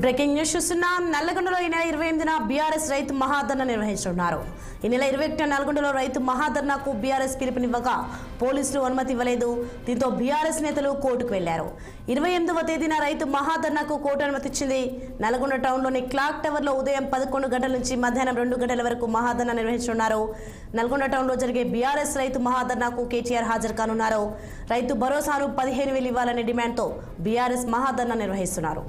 Breaking news చూస్తున్నాం. నల్లగొండలో ఈ నెల 28న బీఆర్ఎస్ రైతు మహాధర్నా నిర్వహించనున్నారు. ఈ నెల 21న నల్లగొండలో రైతు మహాధర్నాకు బీఆర్ఎస్ పిలుపునివ్వగా పోలీసులు అనుమతి ఇవ్వలేదు. దీంతో బీఆర్ఎస్ నేతలు కోర్టుకు వెళ్లారు. 28వ తేదీన రైతు మహాధర్నాకు కోర్టు అనుమతి ఇచ్చింది. నల్గొండ టౌన్లోని క్లాక్ టవర్లో ఉదయం 11 గంటల నుంచి మధ్యాహ్నం 2 గంటల వరకు మహాధర్నా నిర్వహించనున్నారు. నల్గొండ టౌన్లో జరిగే బీఆర్ఎస్ రైతు మహాధర్నాకు కేటీఆర్ హాజరు కానున్నారు. రైతు భరోసాను 15,000 ఇవ్వాలనే డిమాండ్తో బీఆర్ఎస్ మహాధర్నా నిర్వహిస్తున్నారు.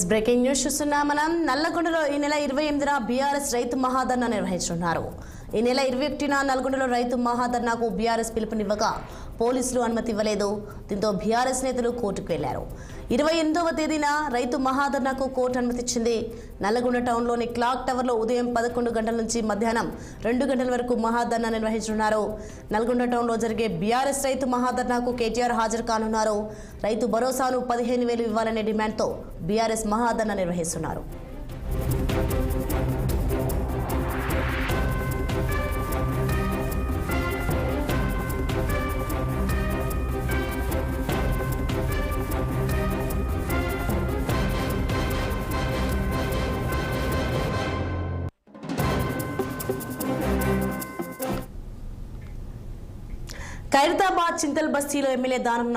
బ్రేకింగ్ న్యూస్ చూస్తున్నా మనం. నల్లగొండలో ఈ నెల 28న బీఆర్ఎస్ రైతు మహాధర్నా నిర్వహించనున్నారు. ఈ నెల 21న నల్గొండలో రైతు మహాధర్నాకు బీఆర్ఎస్ పిలుపునివ్వగా పోలీసులు అనుమతి ఇవ్వలేదు. దీంతో బీఆర్ఎస్ నేతలు కోర్టుకు వెళ్లారు. 28వ తేదీన రైతు మహాధర్నాకు కోర్టు అనుమతి ఇచ్చింది. నల్లగొండ టౌన్లోని క్లాక్ టవర్లో ఉదయం 11 గంటల నుంచి మధ్యాహ్నం 2 గంటల వరకు మహాధర్నా నిర్వహించనున్నారు. నల్గొండ టౌన్లో జరిగే బీఆర్ఎస్ రైతు మహాధర్నాకు కేటీఆర్ హాజరు కానున్నారు. రైతు భరోసాను 15,000 ఇవ్వాలనే డిమాండ్తో బీఆర్ఎస్ మహాధర్నా నిర్వహిస్తున్నారు. ఖైరతాబాద్ చింతల్ బస్తీలో ఎమ్మెల్యే దానం